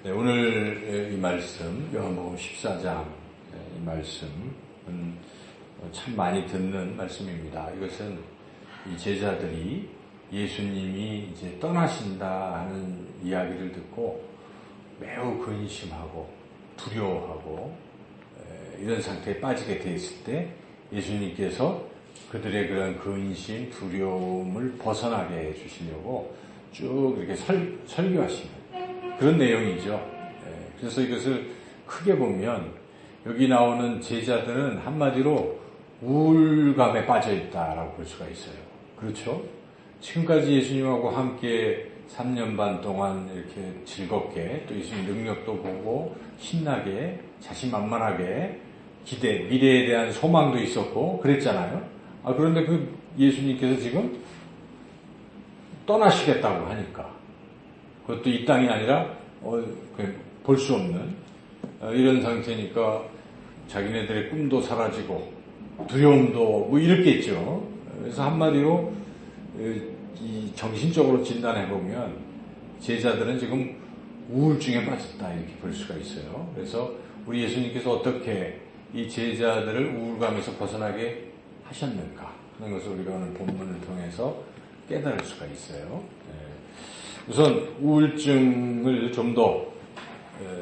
네, 오늘 이 말씀, 요한복음 14장 이 말씀은 참 많이 듣는 말씀입니다. 이것은 이 제자들이 예수님이 이제 떠나신다 하는 이야기를 듣고 매우 근심하고 두려워하고 이런 상태에 빠지게 돼 있을 때 예수님께서 그들의 그런 근심, 두려움을 벗어나게 해 주시려고 쭉 이렇게 설교하시는 그런 내용이죠. 그래서 이것을 크게 보면 여기 나오는 제자들은 한마디로 우울감에 빠져 있다라고 볼 수가 있어요. 그렇죠? 지금까지 예수님하고 함께 3년 반 동안 이렇게 즐겁게 또 예수님 능력도 보고 신나게 자신만만하게 미래에 대한 소망도 있었고 그랬잖아요. 그런데 그 예수님께서 지금 떠나시겠다고 하니까 그것도 이 땅이 아니라 볼 수 없는 이런 상태니까 자기네들의 꿈도 사라지고 두려움도 뭐 이렇겠죠. 그래서 한마디로 이 정신적으로 진단해보면 제자들은 지금 우울증에 빠졌다 이렇게 볼 수가 있어요. 그래서 우리 예수님께서 어떻게 이 제자들을 우울감에서 벗어나게 하셨는가 하는 것을 우리가 오늘 본문을 통해서 깨달을 수가 있어요. 우선 우울증을 좀 더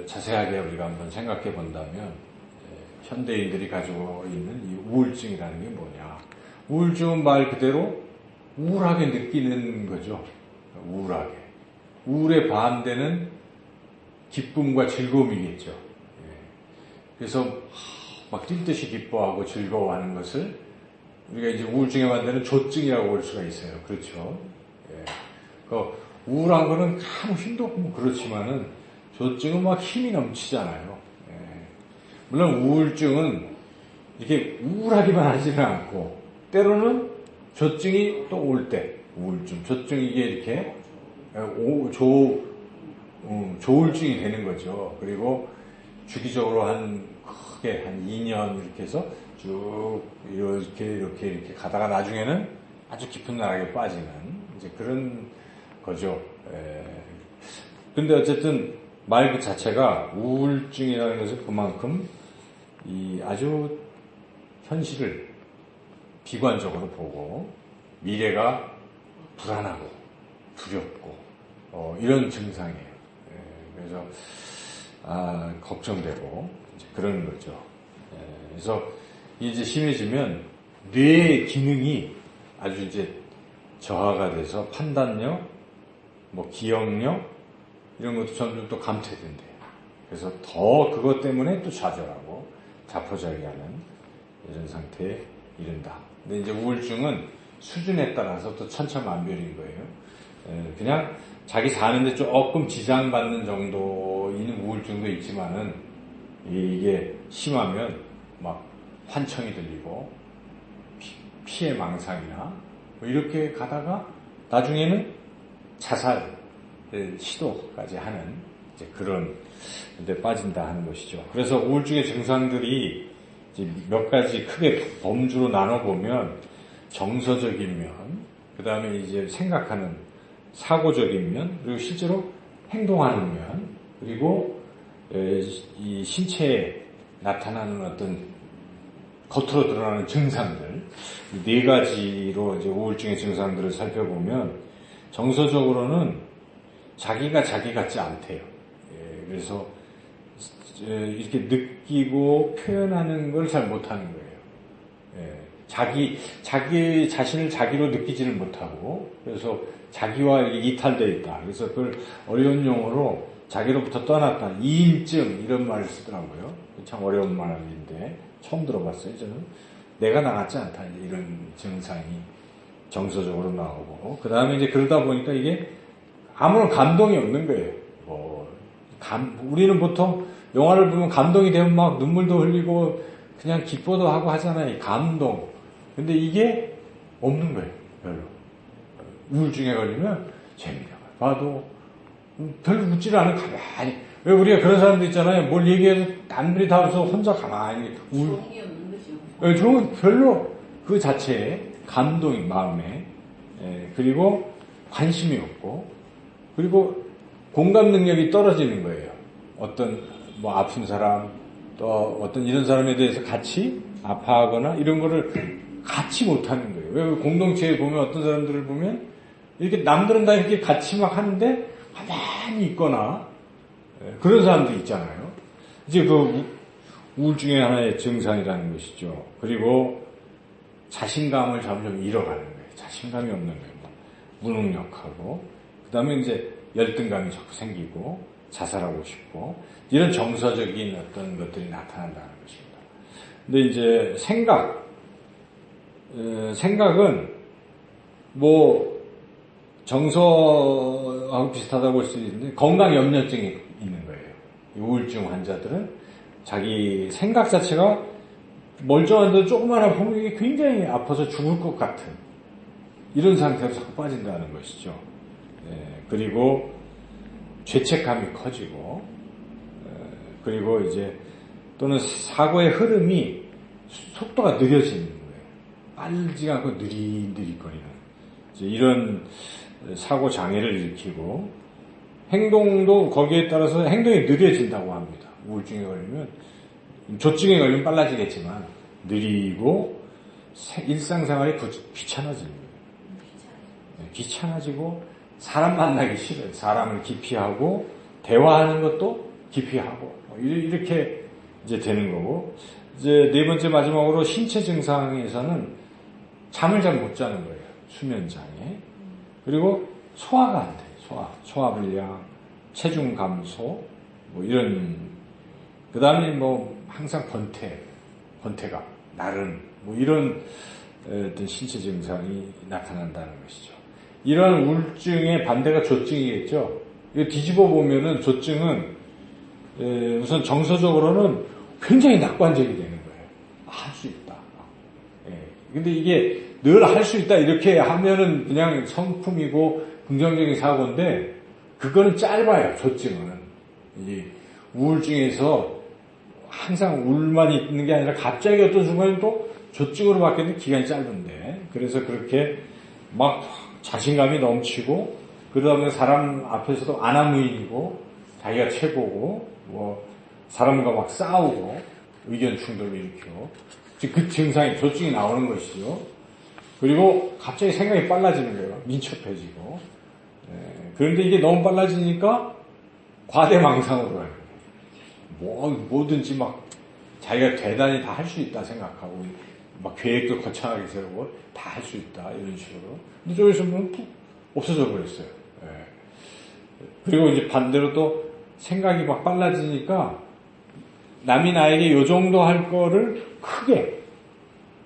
자세하게 우리가 한번 생각해 본다면 현대인들이 가지고 있는 이 우울증이라는 게 뭐냐. 우울증은 말 그대로 우울하게 느끼는 거죠. 우울하게. 우울의 반대는 기쁨과 즐거움이겠죠. 그래서 막 뛸듯이 기뻐하고 즐거워하는 것을 우리가 이제 우울증의 반대는 조증이라고 볼 수가 있어요. 그렇죠. 우울한 거는 아무 힘도 없고 그렇지만은 조증은 막 힘이 넘치잖아요. 물론 우울증은 이렇게 우울하기만 하지는 않고 때로는 조증이 또 올 때 우울증, 조증 이게 이렇게 조울증이 되는 거죠. 그리고 주기적으로 크게 한 2년 이렇게 해서 쭉 이렇게 가다가 나중에는 아주 깊은 나락에 빠지는 이제 그런 거죠. 근데 어쨌든 말 그 자체가 우울증이라는 것은 그만큼 이 아주 현실을 비관적으로 보고 미래가 불안하고 두렵고 이런 증상이에요. 그래서 걱정되고 이제 그런 거죠. 그래서 이제 심해지면 뇌의 기능이 아주 이제 저하가 돼서 판단력, 기억력 이런 것도 점점 또 감퇴된대요. 그래서 더 그것 때문에 또 좌절하고 자포자기하는 이런 상태에 이른다. 근데 이제 우울증은 수준에 따라서 또 천차만별인 거예요. 그냥 자기 사는데 조금 지장받는 정도인 우울증도 있지만은 이게 심하면 막 환청이 들리고 피해 망상이나 이렇게 가다가 나중에는 자살 시도까지 하는 이제 그런 데 빠진다 하는 것이죠. 그래서 우울증의 증상들이 이제 몇 가지 크게 범주로 나눠보면 정서적인 면, 그 다음에 이제 생각하는 사고적인 면, 그리고 실제로 행동하는 면, 그리고 이 신체에 나타나는 어떤 겉으로 드러나는 증상들, 네 가지로 이제 우울증의 증상들을 살펴보면 정서적으로는 자기가 자기 같지 않대요. 그래서 이렇게 느끼고 표현하는 걸 잘 못하는 거예요. 자기 자신을 자기로 느끼지를 못하고 그래서 자기와 이탈되어 있다. 그래서 그걸 어려운 용어로 자기로부터 떠났다. 이인증 이런 말을 쓰더라고요. 참 어려운 말인데 처음 들어봤어요. 저는 내가 나같지 않다. 이런 증상이 정서적으로 나오고 그 다음에 이제 그러다 보니까 이게 아무런 감동이 없는 거예요. 우리는 보통 영화를 보면 감동이 되면 막 눈물도 흘리고 그냥 기뻐도 하고 하잖아요. 감동. 근데 이게 없는 거예요. 별로. 우울증에 걸리면 재미가 봐도 별로 웃지를 않아요. 가만히. 왜 우리가 그런 사람도 있잖아요. 뭘 얘기해도 남들이 다 웃어 혼자 가만히 좋은 게 없는 것이요. 별로 그 자체에 감동이 마음에 그리고 관심이 없고 그리고 공감 능력이 떨어지는 거예요. 어떤 뭐 아픈 사람 또 어떤 이런 사람에 대해서 같이 아파하거나 이런 거를 같이 못하는 거예요. 왜 공동체에 보면 어떤 사람들을 보면 이렇게 남들은 다 이렇게 같이 막 하는데 가만히 있거나 그런 사람도 있잖아요. 이제 그 우울증의 하나의 증상이라는 것이죠. 그리고 자신감을 점점 잃어가는 거예요. 자신감이 없는 거예요. 무능력하고 그 다음에 이제 열등감이 자꾸 생기고 자살하고 싶고 이런 정서적인 어떤 것들이 나타난다는 것입니다. 근데 이제 생각은 뭐 정서하고 비슷하다고 볼 수 있는데 건강염려증이 있는 거예요. 우울증 환자들은 자기 생각 자체가 멀쩡한데 조금만 아프면 이게 굉장히 아파서 죽을 것 같은 이런 상태로 자꾸 빠진다는 것이죠. 그리고 죄책감이 커지고 그리고 이제 또는 사고의 흐름이 속도가 느려지는 거예요. 빠르지가 않고 느릿느릿거리는 이제 이런 사고 장애를 일으키고 행동도 거기에 따라서 행동이 느려진다고 합니다. 우울증에 걸리면 조증에 걸리면 빨라지겠지만 느리고 일상생활이 귀찮아지는 거예요. 귀찮아지고 사람 만나기 싫어요. 사람을 기피하고 대화하는 것도 기피하고 이렇게 이제 되는 거고 이제 네 번째 마지막으로 신체 증상에서는 잠을 잘 못 자는 거예요. 수면 장애. 그리고 소화가 안 돼요. 소화불량, 체중 감소 뭐 이런 그다음에 뭐 항상 권태감, 나른 뭐 이런 어떤 신체 증상이 나타난다는 것이죠. 이런 우울증의 반대가 조증이겠죠. 이거 뒤집어 보면은 조증은 우선 정서적으로는 굉장히 낙관적이 되는 거예요. 할 수 있다. 근데 이게 늘 할 수 있다 이렇게 하면은 그냥 성품이고 긍정적인 사고인데 그거는 짧아요. 조증은 이 우울증에서 항상 우울만 있는 게 아니라 갑자기 어떤 순간에 또 조증으로 바뀌는 기간이 짧은데 그래서 그렇게 막 자신감이 넘치고 그러다 보면 사람 앞에서도 아나무인이고 자기가 최고고 뭐 사람과 막 싸우고 의견 충돌을 일으키고 그 증상이 조증이 나오는 것이죠. 그리고 갑자기 생각이 빨라지는 거예요. 민첩해지고 그런데 이게 너무 빨라지니까 과대망상으로 해요. 뭐든지 막 자기가 대단히 다 할 수 있다 생각하고 막 계획도 거창하게 세우고 다 할 수 있다 이런 식으로. 근데 저기서 보면 푹 없어져 버렸어요. 그리고 이제 반대로 또 생각이 막 빨라지니까 남이 나에게 요 정도 할 거를 크게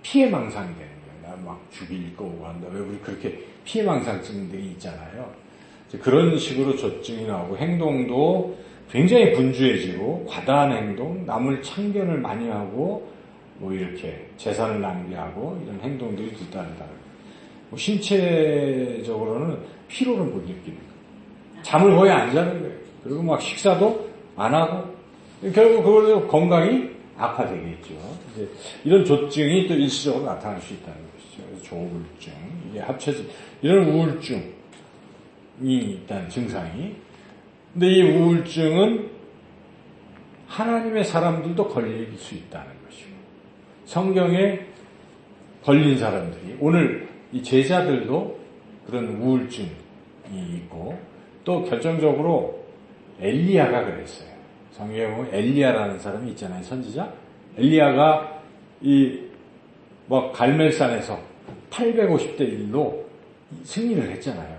피해망상이 되는 거예요. 나 막 죽일 거고 한다. 왜 우리 그렇게 피해망상증들이 있잖아요. 그런 식으로 조증이 나오고 행동도 굉장히 분주해지고 과다한 행동, 남을 참견을 많이 하고 뭐 이렇게 재산을 낭비하고 이런 행동들이 뒤따른다. 뭐 신체적으로는 피로를 못 느끼는 거예요. 잠을 거의 안 자는 거예요. 그리고 막 식사도 안 하고 결국 그걸로 건강이 악화되겠죠. 이제 이런 조증이 또 일시적으로 나타날 수 있다는 것이죠. 그래서 조울증 이게 합쳐진 이런 우울증이 일단 증상이. 근데 이 우울증은 하나님의 사람들도 걸릴 수 있다는 것이고 성경에 걸린 사람들이 오늘 이 제자들도 그런 우울증이 있고 또 결정적으로 엘리야가 그랬어요. 성경에 보면 엘리야라는 사람이 있잖아요. 선지자. 엘리야가 뭐 갈멜산에서 850대 1로 승리를 했잖아요.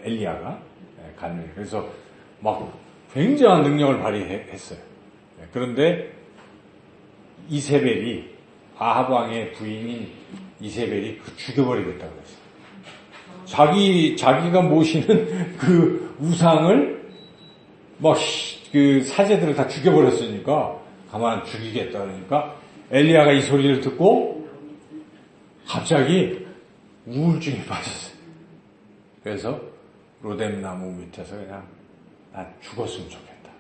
엘리야가 갈멜. 그래서 막 굉장한 능력을 발휘했어요. 그런데 이세벨이 아합 왕의 부인인 이세벨이 죽여버리겠다고 했어요. 자기가 모시는 그 우상을 막 그 사제들을 다 죽여버렸으니까 가만 죽이겠다 그러니까 엘리야가 이 소리를 듣고 갑자기 우울증에 빠졌어요. 그래서 로뎀나무 밑에서 그냥 나 죽었으면 좋겠다.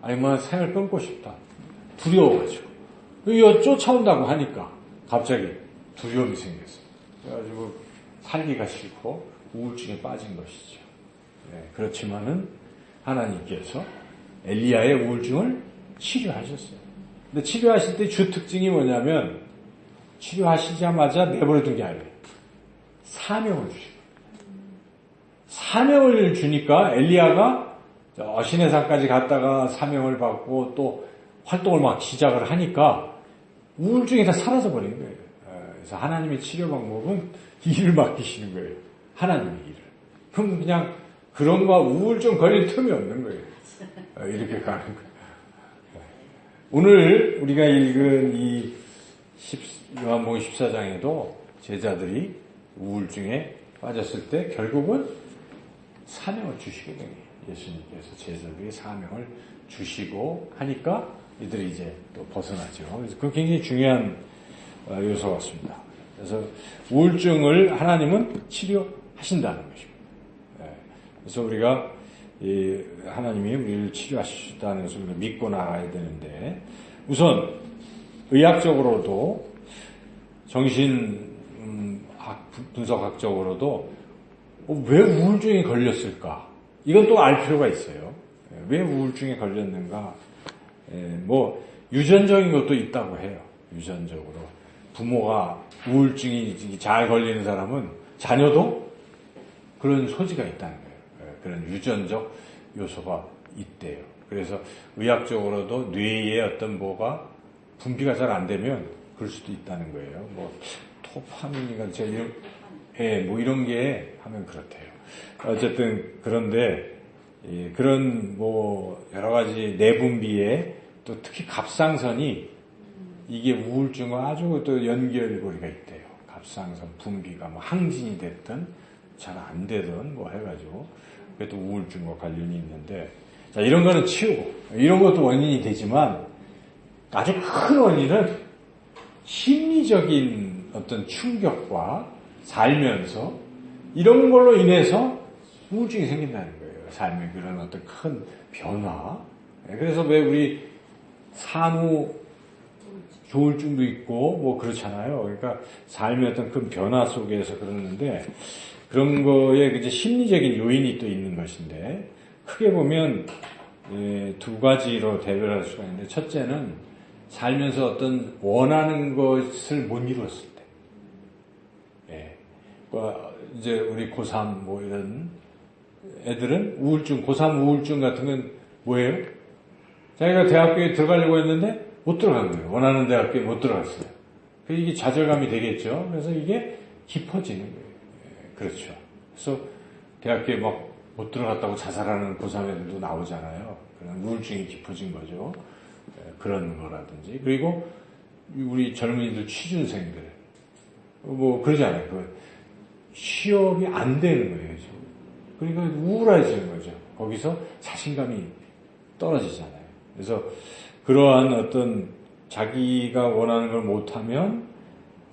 아니 뭐 생을 끊고 싶다. 두려워가지고 이거 쫓아온다고 하니까 갑자기 두려움이 생겼어요. 그래가지고 살기가 싫고 우울증에 빠진 것이죠. 그렇지만은 하나님께서 엘리야의 우울증을 치료하셨어요. 근데 치료하실 때 주 특징이 뭐냐면 치료하시자마자 내버려둔 게 아니에요. 사명을 주시고 사명을 주니까 엘리야가 시내산까지 갔다가 사명을 받고 또 활동을 막 시작을 하니까 우울증이 다 사라져버린 거예요. 그래서 하나님의 치료 방법은 일을 맡기시는 거예요. 하나님의 일을. 그럼 그냥 그런 거 우울증 걸릴 틈이 없는 거예요. 이렇게 가는 거예요. 오늘 우리가 읽은 이 요한복음 14장에도 제자들이 우울증에 빠졌을 때 결국은 사명을 주시거든요. 예수님께서 제자들에게 사명을 주시고 하니까 이들이 이제 또 벗어나죠. 그래서 그건 굉장히 중요한 요소 같습니다. 그래서 우울증을 하나님은 치료하신다는 것입니다. 그래서 우리가 하나님이 우리를 치료하신다는 것을 우리가 믿고 나가야 되는데 우선 의학적으로도 정신 분석학적으로도 왜 우울증에 걸렸을까? 이건 또 알 필요가 있어요. 왜 우울증에 걸렸는가? 뭐 유전적인 것도 있다고 해요. 유전적으로 부모가 우울증이 잘 걸리는 사람은 자녀도 그런 소지가 있다는 거예요. 그런 유전적 요소가 있대요. 그래서 의학적으로도 뇌에 어떤 뭐가 분비가 잘 안 되면 그럴 수도 있다는 거예요. 뭐 토파민이가 제가 뭐 이런 게 하면 그렇대요. 어쨌든 그런데 그런 뭐 여러 가지 내분비에 또 특히 갑상선이 이게 우울증과 아주 또 연결고리가 있대요. 갑상선 분비가 뭐 항진이 됐든 잘 안 되든 뭐 해가지고 그래도 우울증과 관련이 있는데 자 이런 거는 치우고 이런 것도 원인이 되지만 아주 큰 원인은 심리적인 어떤 충격과 살면서 이런 걸로 인해서 우울증이 생긴다는 거예요. 삶의 그런 어떤 큰 변화. 그래서 왜 우리 산후 조울증도 있고 뭐 그렇잖아요. 그러니까 삶의 어떤 큰 변화 속에서 그러는데 그런 거에 이제 심리적인 요인이 또 있는 것인데 크게 보면 두 가지로 대별할 수가 있는데 첫째는 살면서 어떤 원하는 것을 못 이루었을 때. 이제 우리 고3 뭐 이런 애들은 우울증, 고3 우울증 같은 건 뭐예요? 자기가 대학교에 들어가려고 했는데 못 들어간 거예요. 원하는 대학교에 못 들어갔어요. 이게 좌절감이 되겠죠. 그래서 이게 깊어지는 거예요. 그렇죠. 그래서 대학교에 막 못 들어갔다고 자살하는 고3 애들도 나오잖아요. 그런 우울증이 깊어진 거죠. 그런 거라든지. 그리고 우리 젊은이들 취준생들. 뭐 그러잖아요. 취업이 안 되는 거예요. 지금. 그러니까 우울해지는 거죠. 거기서 자신감이 떨어지잖아요. 그래서 그러한 어떤 자기가 원하는 걸 못하면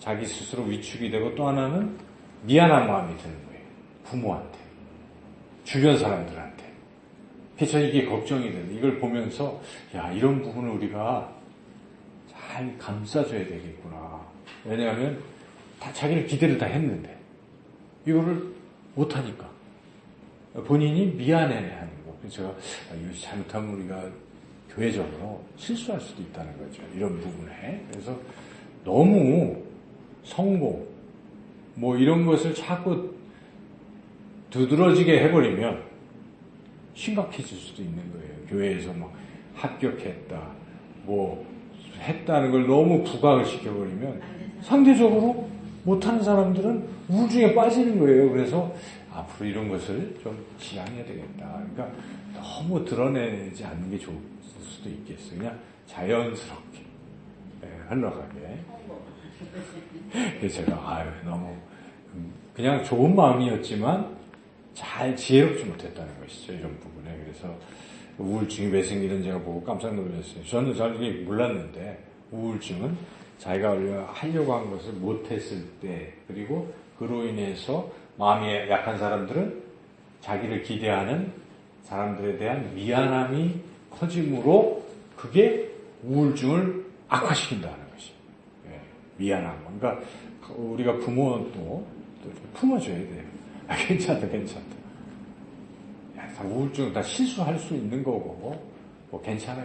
자기 스스로 위축이 되고 또 하나는 미안한 마음이 드는 거예요. 부모한테. 주변 사람들한테. 그래서 이게 걱정이 되는 이걸 보면서 야 이런 부분을 우리가 잘 감싸줘야 되겠구나. 왜냐하면 다 자기를 기대를 다 했는데 이거를 못하니까 본인이 미안해하는 거. 그래서 제가 이거 잘못하면 우리가 교회적으로 실수할 수도 있다는 거죠. 이런 부분에. 그래서 너무 성공 뭐 이런 것을 자꾸 두드러지게 해버리면 심각해질 수도 있는 거예요. 교회에서 막 합격했다 뭐 했다는 걸 너무 부각을 시켜버리면 상대적으로 못하는 사람들은 우울증에 빠지는 거예요. 그래서 앞으로 이런 것을 좀 지양해야 되겠다. 그러니까 너무 드러내지 않는 게 좋을 수도 있겠어요. 그냥 자연스럽게 흘러가게. 그래서 제가 너무 그냥 좋은 마음이었지만 잘 지혜롭지 못했다는 것이죠. 이런 부분에. 그래서 우울증이 왜 생기는 제가 보고 깜짝 놀랐어요. 저는 잘 몰랐는데 우울증은 자기가 하려고 한 것을 못했을 때 그리고 그로 인해서 마음이 약한 사람들은 자기를 기대하는 사람들에 대한 미안함이 커짐으로 그게 우울증을 악화시킨다는 것이. 미안함. 그러니까 우리가 부모도 품어줘야 돼요. 괜찮다. 야, 다 우울증 다 실수할 수 있는 거고 뭐 괜찮아.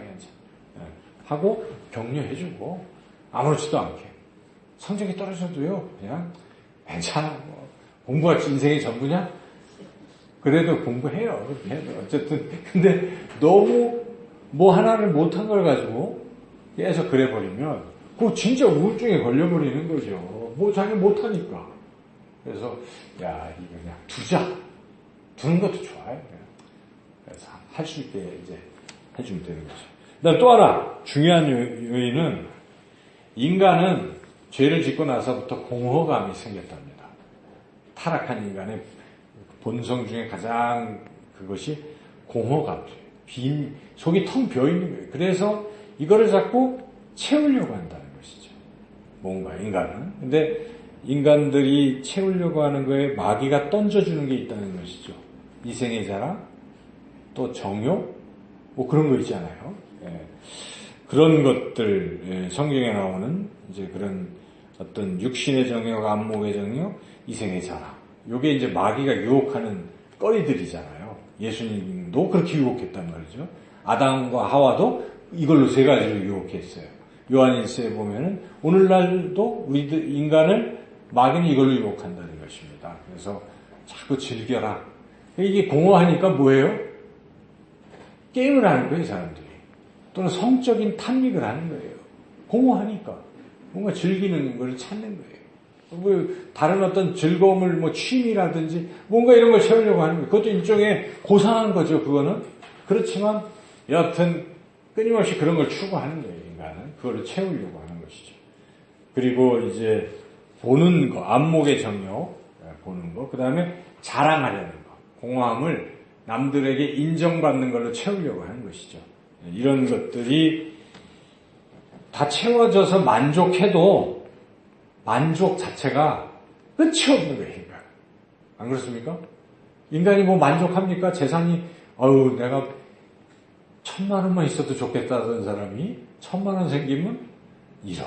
하고 격려해주고 아무렇지도 않게 성적이 떨어져도요 그냥 괜찮아. 뭐 공부가 인생의 전부냐? 그래도 공부해요. 그렇게 해도 어쨌든 근데 너무 뭐 하나를 못한 걸 가지고 계속 그래버리면 그거 진짜 우울증에 걸려버리는 거죠. 뭐 자기 못하니까. 그래서 야 이거 그냥 두는 것도 좋아요. 그래서 할 수 있게 이제 해주면 되는 거죠. 그다음 또 하나 중요한 요인은 인간은 죄를 짓고 나서부터 공허감이 생겼답니다. 타락한 인간의 본성 중에 가장 그것이 공허감이에요. 속이 텅 비어있는 거예요. 그래서 이거를 자꾸 채우려고 한다는 것이죠. 뭔가 인간은. 근데 인간들이 채우려고 하는 거에 마귀가 던져주는 게 있다는 것이죠. 이생의 자랑, 또 정욕, 뭐 그런 거 있잖아요. 예. 그런 것들, 예, 성경에 나오는 이제 그런 어떤 육신의 정욕, 안목의 정욕, 이생의 자랑. 요게 이제 마귀가 유혹하는 거리들이잖아요. 예수님도 그렇게 유혹했단 말이죠. 아담과 하와도 이걸로 세 가지로 유혹했어요. 요한일서에 보면은 오늘날도 우리들 인간을 마귀는 이걸로 유혹한다는 것입니다. 그래서 자꾸 즐겨라. 이게 공허하니까 뭐예요? 게임을 하는 거예요, 사람들이. 또는 성적인 탐닉을 하는 거예요. 공허하니까. 뭔가 즐기는 걸 찾는 거예요. 뭐 다른 어떤 즐거움을 뭐 취미라든지 뭔가 이런 걸 채우려고 하는 거예요. 그것도 일종의 고상한 거죠, 그거는. 그렇지만 여하튼 끊임없이 그런 걸 추구하는 거예요, 인간은. 그거를 채우려고 하는 것이죠. 그리고 이제 보는 거, 안목의 정욕, 보는 거, 그 다음에 자랑하려는 거, 공허함을 남들에게 인정받는 걸로 채우려고 하는 것이죠. 이런 것들이 다 채워져서 만족해도 만족 자체가 끝이 없는 거예요, 인간. 안 그렇습니까? 인간이 뭐 만족합니까? 재산이, 내가 1,000,000원만 있어도 좋겠다던 사람이 1,000,000원 생기면 1억,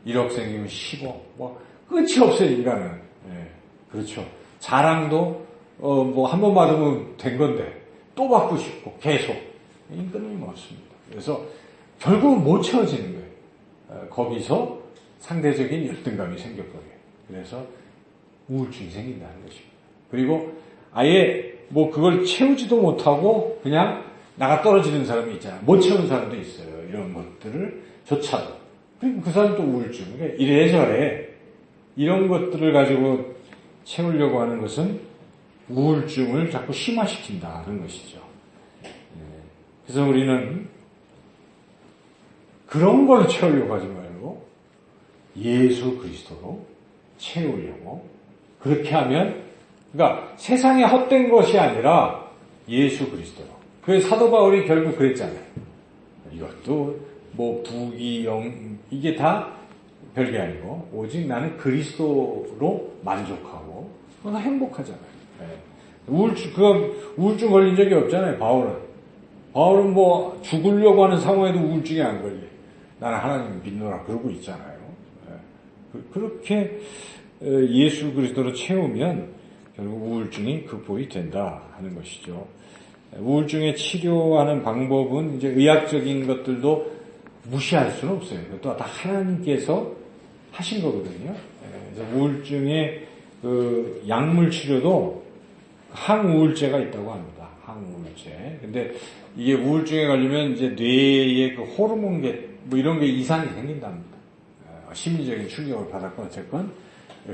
1억 생기면 10억, 뭐 끝이 없어요, 인간은. 예, 그렇죠. 자랑도 뭐 한 번 받으면 된 건데 또 받고 싶고 계속 끊임이 없습니다. 그래서 결국은 못 채워지는 거예요. 거기서 상대적인 열등감이 생겨버려요. 그래서 우울증이 생긴다는 것입니다. 그리고 아예 뭐 그걸 채우지도 못하고 그냥 나가 떨어지는 사람이 있잖아요. 못 채우는 사람도 있어요. 이런 것들을 조차도. 그리고 그 사람도 우울증. 그러니까 이래저래 이런 것들을 가지고 채우려고 하는 것은 우울증을 자꾸 심화시킨다는 것이죠. 그래서 우리는 그런 걸로 채우려고 하지 말고 예수 그리스도로 채우려고 그렇게 하면 그러니까 세상에 헛된 것이 아니라 예수 그리스도로. 그래서 사도 바울이 결국 그랬잖아요. 이것도 뭐 부귀영 이게 다 별게 아니고 오직 나는 그리스도로 만족하고 그건 행복하잖아요. 우울증 걸린 적이 없잖아요. 바울은 뭐 죽으려고 하는 상황에도 우울증이 안 걸려. 나는 하나님 믿노라 그러고 있잖아요. 그렇게 예수 그리스도로 채우면 결국 우울증이 극복이 된다 하는 것이죠. 우울증에 치료하는 방법은 이제 의학적인 것들도 무시할 수는 없어요. 그것도 다 하나님께서 하신 거거든요. 그래서 우울증의 그 약물 치료도 항우울제가 있다고 합니다. 항우울제. 근데 이게 우울증에 걸리면 이제 뇌의 그 호르몬계 뭐 이런 게 이상이 생긴답니다. 심리적인 충격을 받았건 어쨌건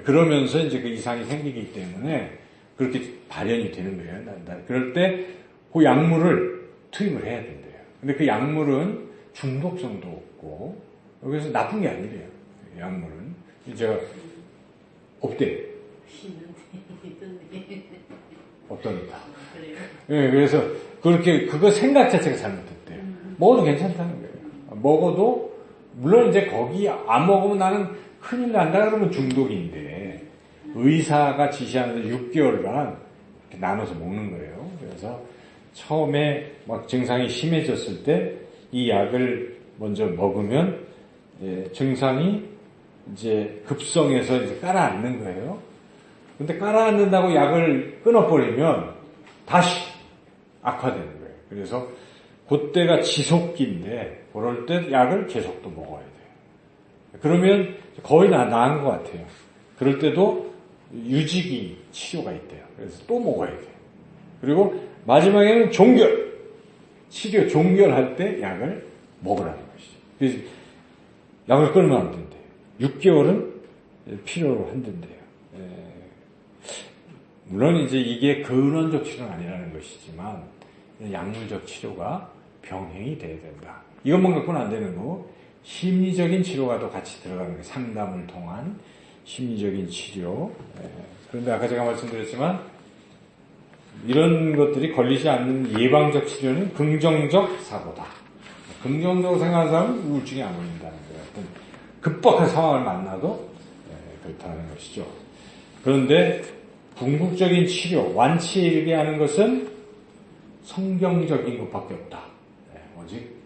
그러면서 이제 그 이상이 생기기 때문에 그렇게 발현이 되는 거예요. 그럴 때 그 약물을 투입을 해야 된대요. 근데 그 약물은 중독성도 없고 그래서 나쁜 게 아니래요. 약물은 이제 없대요. 없답니다. 예, 그래서 그렇게 그거 생각 자체가 잘못됐대요. 먹어도 괜찮다는 거예요. 먹어도 물론 이제 거기 안 먹으면 나는 큰일 난다 그러면 중독인데 의사가 지시하는 6개월간 이렇게 나눠서 먹는 거예요. 그래서 처음에 막 증상이 심해졌을 때 이 약을 먼저 먹으면 증상이 이제 급성해서 이제 깔아앉는 거예요. 근데 깔아앉는다고 약을 끊어버리면 다시 악화되는 거예요. 그래서 그때가 지속기인데 그럴 때 약을 계속 또 먹어야 돼요. 그러면 거의 나은 것 같아요. 그럴 때도 유지기 치료가 있대요. 그래서 또 먹어야 돼요. 그리고 마지막에는 치료 종결할 때 약을 먹으라는 것이죠. 그래서 약을 끊으면 안 된대요. 6개월은 필요로 한댄대요. 물론 이제 이게 근원적 치료는 아니라는 것이지만 약물적 치료가 병행이 돼야 된다. 이것만 갖고는 안 되는 거고 심리적인 치료가 또 같이 들어가는 거예요. 상담을 통한 심리적인 치료. 그런데 아까 제가 말씀드렸지만 이런 것들이 걸리지 않는 예방적 치료는 긍정적 사고다. 긍정적으로 생각하는 사람은 우울증이 안 걸린다는 거예요. 어떤 급박한 상황을 만나도 그렇다는 것이죠. 그런데 궁극적인 치료, 완치에 이르게 하는 것은 성경적인 것밖에 없다. 오직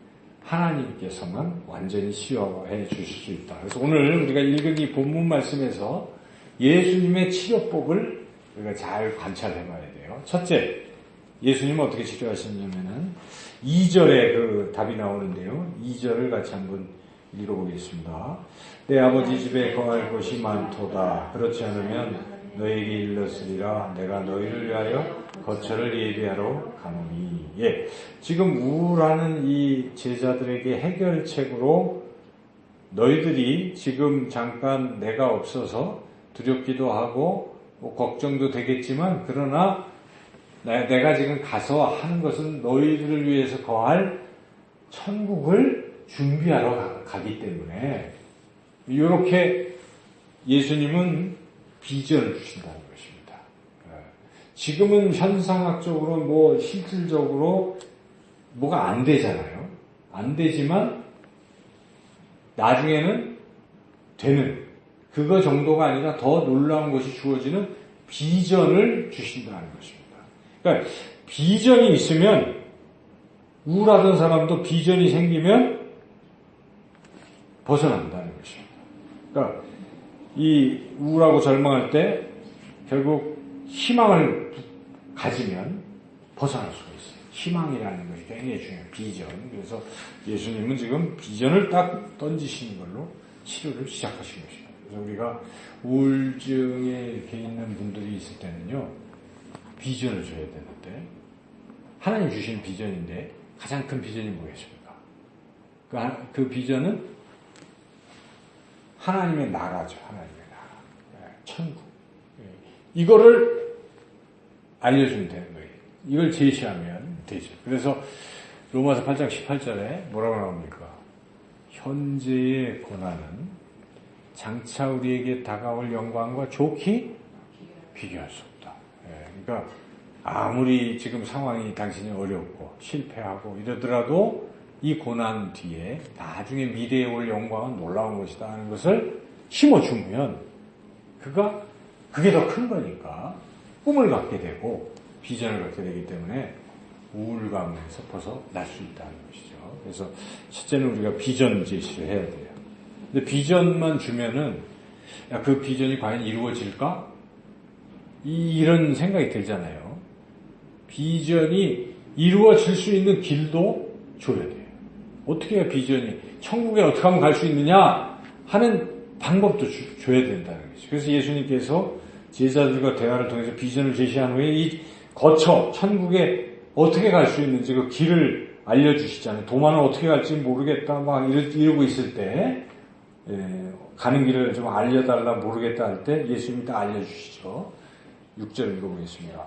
하나님께서만 완전히 치료해 주실 수 있다. 그래서 오늘 우리가 읽은 이 본문 말씀에서 예수님의 치료법을 우리가 잘 관찰해 봐야 돼요. 첫째, 예수님은 어떻게 치료하셨냐면은 2절에 그 답이 나오는데요. 2절을 같이 한번 읽어보겠습니다. 내 아버지 집에 거할 곳이 많도다. 그렇지 않으면 너에게 일렀으리라. 내가 너희를 위하여 거처를 예비하러 가노니. 예, 지금 우울하는 이 제자들에게 해결책으로 너희들이 지금 잠깐 내가 없어서 두렵기도 하고 뭐 걱정도 되겠지만 그러나 내가 지금 가서 하는 것은 너희들을 위해서 거할 천국을 준비하러 가기 때문에 이렇게 예수님은 비전을 주신다는 것입니다. 지금은 현상학적으로 뭐 실질적으로 뭐가 안 되잖아요. 안 되지만 나중에는 되는 그거 정도가 아니라 더 놀라운 것이 주어지는 비전을 주신다는 것입니다. 그러니까 비전이 있으면 우울하던 사람도 비전이 생기면 벗어난다는 것입니다. 그러니까 이 우울하고 절망할 때 결국 희망을 가지면 벗어날 수가 있어요. 희망이라는 것이 굉장히 중요해요. 비전. 그래서 예수님은 지금 비전을 딱 던지시는 걸로 치료를 시작하신 것입니다. 그래서 우리가 우울증에 이렇게 있는 분들이 있을 때는요, 비전을 줘야 되는데, 하나님 주신 비전인데, 가장 큰 비전이 뭐겠습니까? 그 비전은 하나님의 나라죠. 하나님의 나라. 천국. 이거를 알려주면 되는 거예요. 이걸 제시하면 되죠. 그래서 로마서 8장 18절에 뭐라고 나옵니까? 현재의 고난은 장차 우리에게 다가올 영광과 좋게 비교할 수 없다. 그러니까 아무리 지금 상황이 당신이 어렵고 실패하고 이러더라도 이 고난 뒤에 나중에 미래에 올 영광은 놀라운 것이다 하는 것을 심어주면 그게 더 큰 거니까 꿈을 갖게 되고 비전을 갖게 되기 때문에 우울감에서 벗어날 수 있다는 것이죠. 그래서 첫째는 우리가 비전 제시를 해야 돼요. 근데 비전만 주면은 그 비전이 과연 이루어질까? 이런 생각이 들잖아요. 비전이 이루어질 수 있는 길도 줘야 돼요. 어떻게 해야 비전이 천국에 어떻게 하면 갈 수 있느냐 하는 방법도 줘야 된다는 거죠. 그래서 예수님께서 제자들과 대화를 통해서 비전을 제시한 후에 이 거처 천국에 어떻게 갈 수 있는지 그 길을 알려주시잖아요. 도만은 어떻게 갈지 모르겠다 막 이러고 있을 때 가는 길을 좀 알려달라 모르겠다 할 때 예수님이 다 알려주시죠. 6절 읽어보겠습니다.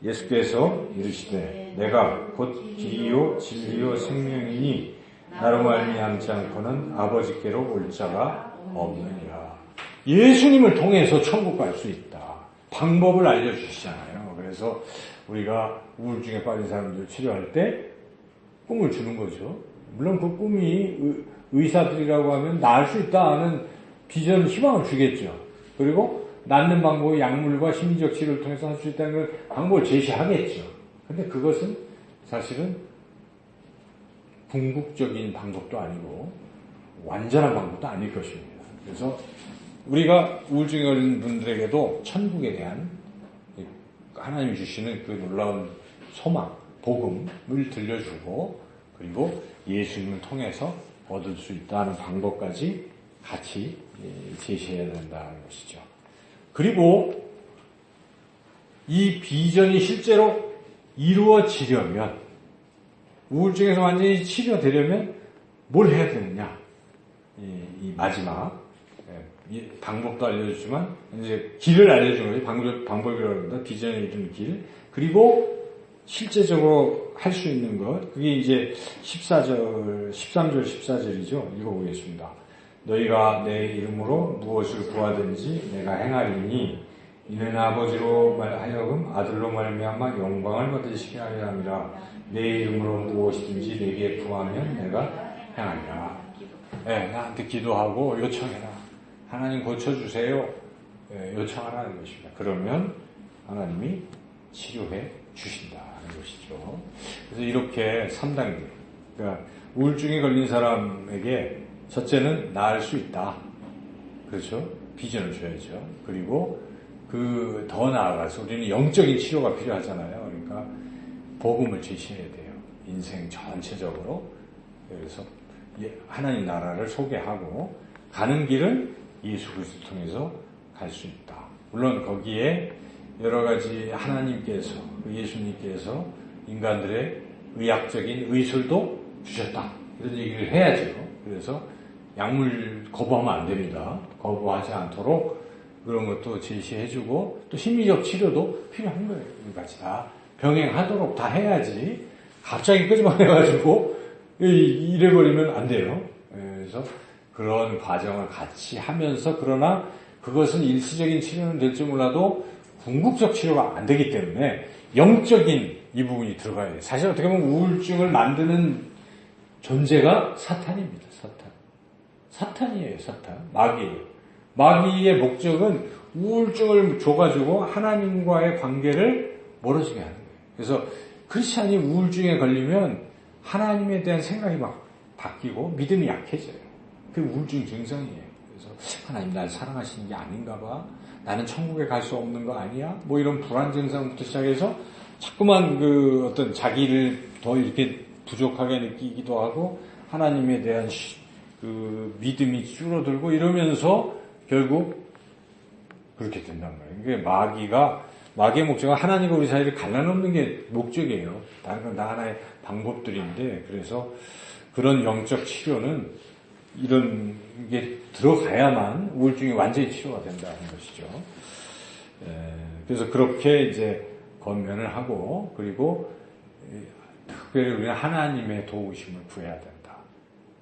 예수께서 이르시되 내가 곧 길이요 진리요 생명이니 나로 말미암지 않고는 아버지께로 올 자가 없느니라. 예수님을 통해서 천국 갈 수 있다. 방법을 알려주시잖아요. 그래서 우리가 우울증에 빠진 사람들 치료할 때 꿈을 주는 거죠. 물론 그 꿈이 의사들이라고 하면 나을 수 있다 하는 비전, 희망을 주겠죠. 그리고 낫는 방법이 약물과 심리적 치료를 통해서 할 수 있다는 방법을 제시하겠죠. 근데 그것은 사실은 궁극적인 방법도 아니고 완전한 방법도 아닐 것입니다. 그래서 우리가 우울증에 걸린 분들에게도 천국에 대한 하나님이 주시는 그 놀라운 소망, 복음을 들려주고 그리고 예수님을 통해서 얻을 수 있다는 방법까지 같이 제시해야 된다는 것이죠. 그리고 이 비전이 실제로 이루어지려면, 우울증에서 완전히 치료되려면 뭘 해야 되느냐? 이 마지막 방법도 알려주지만 이제 길을 알려주는 거지. 방법이라고 합니다. 비전에 이르는 길. 그리고 실제적으로 할 수 있는 것. 그게 이제 13절, 14절이죠. 읽어보겠습니다. 너희가 내 이름으로 무엇을 구하든지 내가 행하리니 이는 아버지로 하여금 아들로 말미암아 영광을 받으시게 하려 함이라. 내 이름으로 무엇이든지 내게 구하면 내가 행하리라. 나한테 기도하고 요청해라. 하나님 고쳐주세요. 요청하라는 것입니다. 그러면 하나님이 치료해 주신다는 것이죠. 그래서 이렇게 3단계. 그러니까 우울증에 걸린 사람에게 첫째는 나을 수 있다. 그렇죠? 비전을 줘야죠. 그리고 더 나아가서 우리는 영적인 치료가 필요하잖아요. 그러니까 복음을 제시해야 돼요. 인생 전체적으로. 그래서 하나님 나라를 소개하고 가는 길은 예수 그리스도를 통해서 갈 수 있다. 물론 거기에 여러 가지 하나님께서, 예수님께서 인간들의 의학적인 의술도 주셨다. 이런 얘기를 해야죠. 그래서 약물 거부하면 안 됩니다. 거부하지 않도록 그런 것도 제시해주고 또 심리적 치료도 필요한 거예요. 이같이 다 병행하도록 다 해야지 갑자기 끄집어내가지고 이래버리면 안 돼요. 그래서 그런 과정을 같이 하면서, 그러나 그것은 일시적인 치료는 될지 몰라도 궁극적 치료가 안 되기 때문에 영적인 이 부분이 들어가야 돼요. 사실 어떻게 보면 우울증을 만드는 존재가 사탄입니다. 사탄이에요. 사탄. 마귀예요. 마귀의 목적은 우울증을 줘가지고 하나님과의 관계를 멀어지게 하는 거예요. 그래서 크리스찬이 우울증에 걸리면 하나님에 대한 생각이 막 바뀌고 믿음이 약해져요. 그게 우울증 증상이에요. 그래서 하나님 날 사랑하시는 게 아닌가 봐. 나는 천국에 갈 수 없는 거 아니야? 뭐 이런 불안 증상부터 시작해서 자꾸만 어떤 자기를 더 이렇게 부족하게 느끼기도 하고 하나님에 대한 믿음이 줄어들고 이러면서 결국 그렇게 된단 말이에요. 이게 마귀의 목적은 하나님과 우리 사이를 갈라놓는 게 목적이에요. 다른 건 다 하나의 방법들인데, 그래서 그런 영적 치료는 이런 게 들어가야만 우울증이 완전히 치료가 된다는 것이죠. 그래서 그렇게 이제 권면을 하고, 그리고 특별히 우리는 하나님의 도우심을 구해야 된다.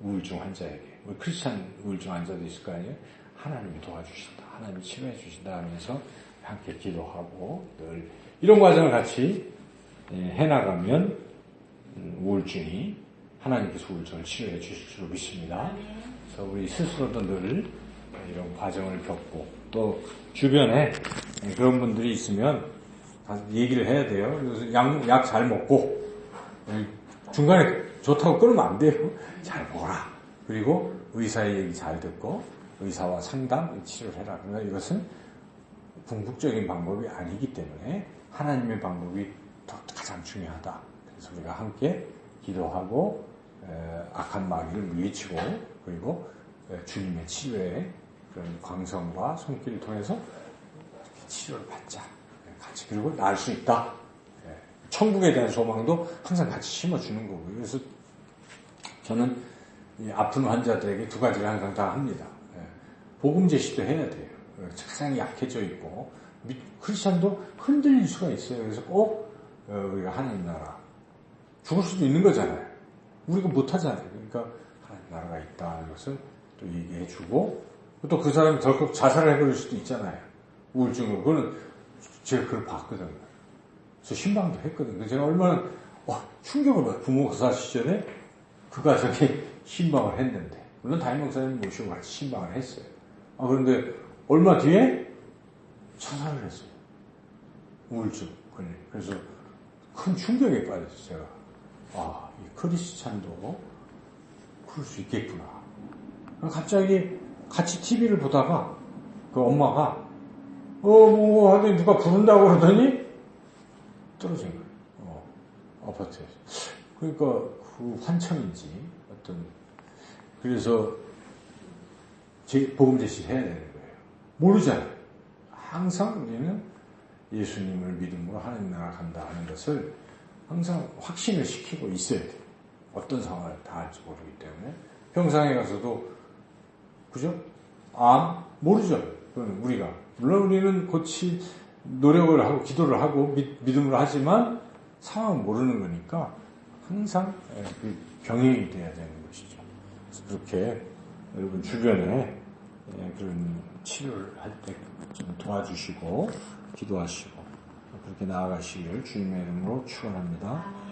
우울증 환자에게. 우리 크리스찬 우울증 환자도 있을 거 아니에요? 하나님이 도와주신다. 하나님이 치료해 주신다 하면서 함께 기도하고 늘 이런 과정을 같이 해나가면 우울증이, 하나님께서 우울증을 치료해 주실 줄 믿습니다. 그래서 우리 스스로도 늘 이런 과정을 겪고, 또 주변에 그런 분들이 있으면 얘기를 해야 돼요. 그래서 약 잘 먹고, 중간에 좋다고 끊으면 안 돼요. 잘 먹어라. 그리고 의사의 얘기 잘 듣고 의사와 상담, 치료를 해라. 그러나 이것은 궁극적인 방법이 아니기 때문에 하나님의 방법이 가장 중요하다. 그래서 우리가 함께 기도하고 악한 마귀를 물리치고, 그리고 주님의 치료의 그런 광성과 손길을 통해서 치료를 받자. 같이, 그리고 나을 수 있다. 천국에 대한 소망도 항상 같이 심어주는 거고요. 그래서 저는 이 아픈 환자들에게 두 가지를 항상 다 합니다. 복음 제시도 해야 돼요. 세상이 약해져 있고 크리스찬도 흔들릴 수가 있어요. 그래서 꼭 우리가 하나님 나라, 죽을 수도 있는 거잖아요. 우리가 못하잖아요. 그러니까 하나님 나라가 있다는 것을 또 얘기해주고, 또 그 사람이 덜컥 자살을 해버릴 수도 있잖아요. 우울증으로. 그거는 제가 그걸 봤거든요. 그래서 신방도 했거든요. 제가 얼마나 충격을 받아요. 부모사 시절에 그 가정에 신방을 했는데, 물론 담임 목사님 모시고 같이 신방을 했어요. 그런데 얼마 뒤에 자살을 했어요. 우울증 걸려. 그래서 큰 충격에 빠졌어요. 제가. 이 크리스찬도 그럴 수 있겠구나. 갑자기 같이 TV를 보다가 그 엄마가 하더니 누가 부른다고 그러더니 떨어진 거예요. 아파트에서. 그러니까 그 환청인지 어떤 그래서 복음 제시를 해야 되는 거예요. 모르잖아요. 항상 우리는 예수님을 믿음으로 하나님 나라 간다 하는 것을 항상 확신을 시키고 있어야 돼요. 어떤 상황을 다 할지 모르기 때문에 평상에 가서도 그죠? 모르죠. 그건 우리가 물론 우리는 노력을 하고 기도를 하고 믿음으로 하지만 상황은 모르는 거니까 항상 그 병행이 돼야 되는 것이죠. 그래서 그렇게 여러분 주변에 그런 치료를 할 때 좀 도와주시고 기도하시고 그렇게 나아가시길 주님의 이름으로 축원합니다.